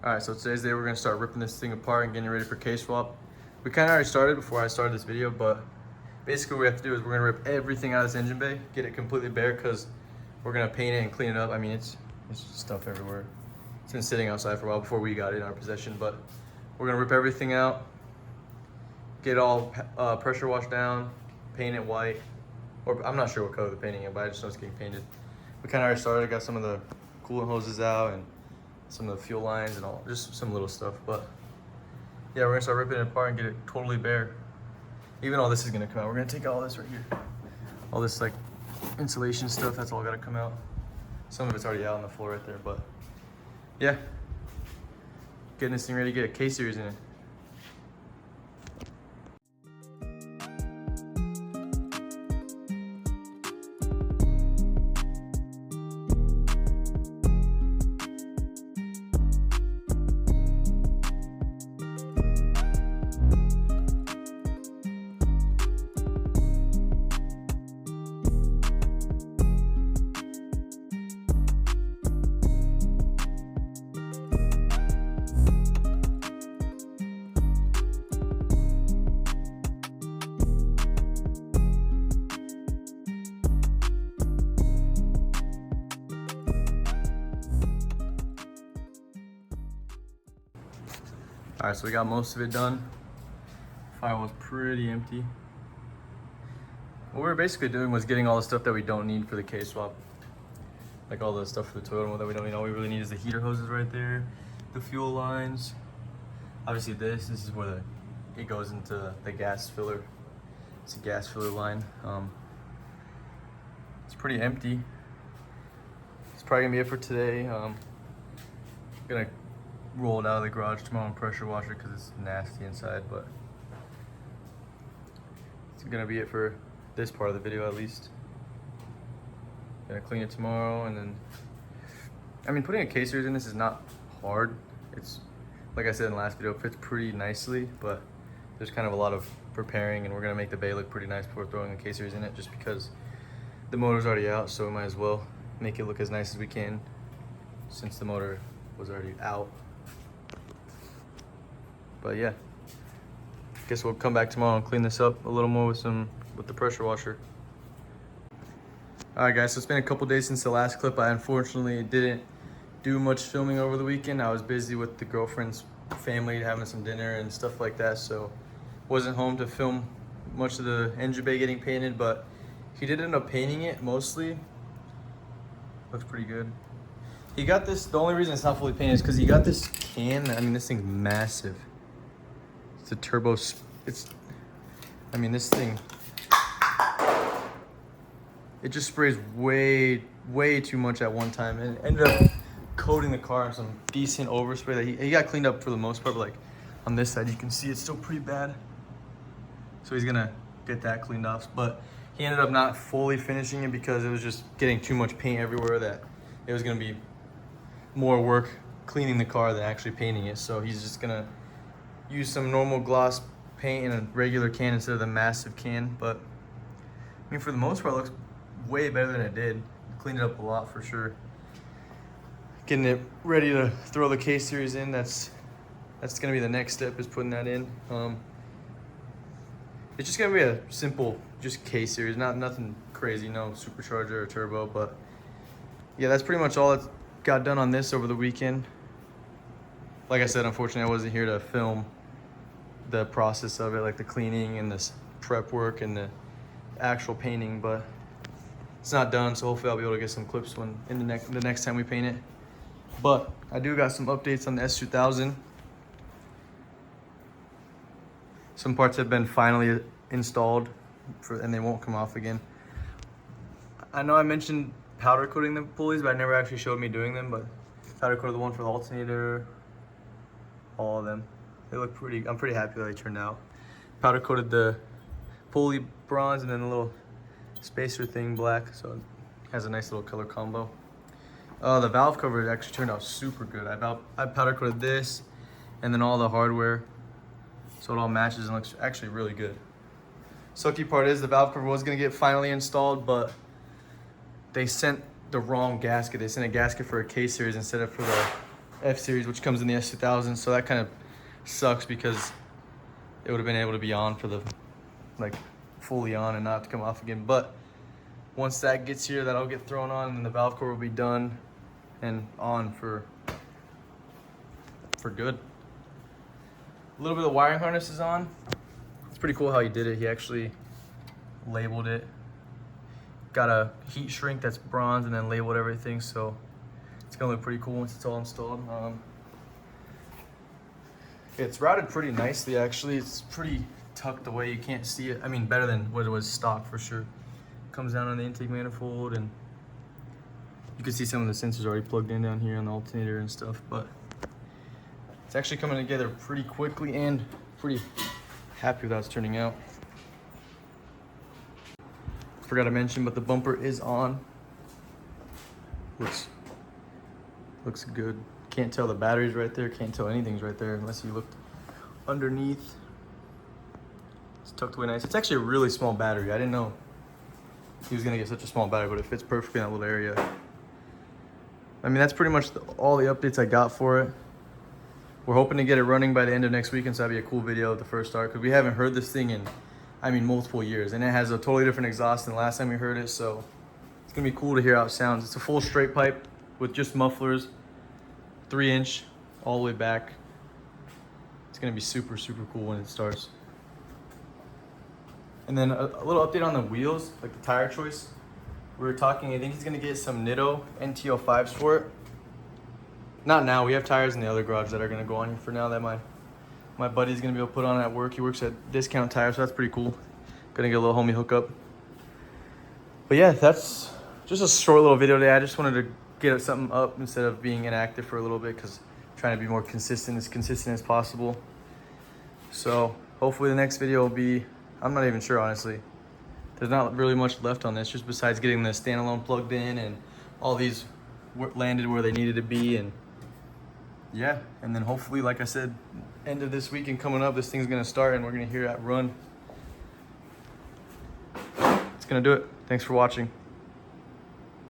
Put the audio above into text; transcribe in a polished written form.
All right, so today's day we're gonna start ripping this thing apart and getting ready for case swap. We kind of already started before I started this video, but basically what we have to do is we're gonna rip everything out of this engine bay, get it completely bare, because we're gonna paint it and clean it up. I mean, it's just stuff everywhere. It's been sitting outside for a while before we got it in our possession, but we're gonna rip everything out, get it all pressure washed down, paint it white, or I'm not sure what color they're painting it, but I just know it's getting painted. We kind of already started, got some of the coolant hoses out and some of the fuel lines and all, just some little stuff. But yeah, we're gonna start ripping it apart and get it totally bare. Even all this is gonna come out. We're gonna take all this right here. All this like insulation stuff, that's all gotta come out. Some of it's already out on the floor right there, but yeah. Getting this thing ready to get a K-series in it. All right, so we got most of it done. File was pretty empty. What we were basically doing was getting all the stuff that we don't need for the K-swap. Like all the stuff for the Toyota that we don't need. All we really need is the heater hoses right there, the fuel lines. Obviously this is where it goes into the gas filler. It's a gas filler line. It's pretty empty. It's probably gonna be it for today. Gonna roll it out of the garage tomorrow and pressure wash it because it's nasty inside, but it's gonna be it for this part of the video at least. Gonna clean it tomorrow, and then I mean, putting a K-series in this is not hard. It's like I said in the last video, it fits pretty nicely, but there's kind of a lot of preparing, and we're gonna make the bay look pretty nice before throwing a K-series in it, just because the motor's already out, so we might as well make it look as nice as we can since the motor was already out. But yeah, guess we'll come back tomorrow and clean this up a little more with the pressure washer. All right guys, so it's been a couple days since the last clip. I unfortunately didn't do much filming over the weekend. I was busy with the girlfriend's family, having some dinner and stuff like that, so wasn't home to film much of the engine bay getting painted, but he did end up painting it mostly. Looks pretty good. He got this, the only reason it's not fully painted is because he got this can. I mean, this thing's massive. It's a turbo, I mean, this thing, it just sprays way too much at one time, and it ended up coating the car in some decent overspray that he got cleaned up for the most part, but like on this side, you can see it's still pretty bad. So he's gonna get that cleaned off, but he ended up not fully finishing it because it was just getting too much paint everywhere, that it was gonna be more work cleaning the car than actually painting it. So he's just gonna use some normal gloss paint in a regular can instead of the massive can. But I mean, for the most part, it looks way better than it did. Cleaned it up a lot for sure. Getting it ready to throw the K-series in. That's gonna be the next step, is putting that in. It's just gonna be a simple, just K-series, nothing crazy, no supercharger or turbo. But yeah, that's pretty much all that got done on this over the weekend. Like I said, unfortunately, I wasn't here to film the process of it, like the cleaning and this prep work and the actual painting, but it's not done, so hopefully I'll be able to get some clips the next time we paint it. But I do got some updates on the S2000. Some parts have been finally installed, and they won't come off again. I know I mentioned powder coating the pulleys, but I never actually showed me doing them. But powder coated the one for the alternator, all of them. They look pretty, I'm pretty happy that they turned out. Powder coated the pulley bronze and then the little spacer thing black, so it has a nice little color combo. The valve cover actually turned out super good. I powder coated this and then all the hardware, so it all matches and looks actually really good. Sucky part is the valve cover was gonna get finally installed, but they sent the wrong gasket. They sent a gasket for a K-series instead of for F-Series, which comes in the S2000. So that kind of sucks because it would have been able to be on for the, like, fully on and not have to come off again. But once that gets here, that'll get thrown on and the valve core will be done and on for good. A little bit of wiring harness is on. It's pretty cool how he did it. He actually labeled it. Got a heat shrink that's bronze and then labeled everything, so it's gonna look pretty cool once it's all installed. It's routed pretty nicely actually. It's pretty tucked away, you can't see it. I mean, better than what it was stock for sure. Comes down on the intake manifold and you can see some of the sensors already plugged in down here on the alternator and stuff, but it's actually coming together pretty quickly and pretty happy with how it's turning out. Forgot to mention, but the bumper is on. Looks good. Can't tell the battery's right there, can't tell anything's right there unless you looked underneath. It's tucked away nice. It's actually a really small battery. I didn't know he was gonna get such a small battery, but it fits perfectly in that little area. I mean, that's pretty much all the updates I got for it. We're hoping to get it running by the end of next week, and so that'll be a cool video of the first start, because we haven't heard this thing in, I mean, multiple years, and it has a totally different exhaust than the last time we heard it, so it's gonna be cool to hear how it sounds. It's a full straight pipe with just mufflers, 3-inch all the way back. It's gonna be super, super cool when it starts. And then a little update on the wheels, like the tire choice. We were talking, I think he's gonna get some Nitto NT05s for it. Not now, we have tires in the other garage that are gonna go on here for now that my buddy's gonna be able to put on at work. He works at Discount Tire, so that's pretty cool. Gonna get a little homie hookup. But yeah, that's just a short little video today. I just wanted to get something up instead of being inactive for a little bit, because I'm trying to be more consistent as possible. So hopefully the next video will be, I'm not even sure honestly. There's not really much left on this, just besides getting the standalone plugged in and all these landed where they needed to be, and yeah, and then hopefully, like I said, end of this week and coming up, this thing's gonna start and we're gonna hear that run. It's gonna do it. Thanks for watching.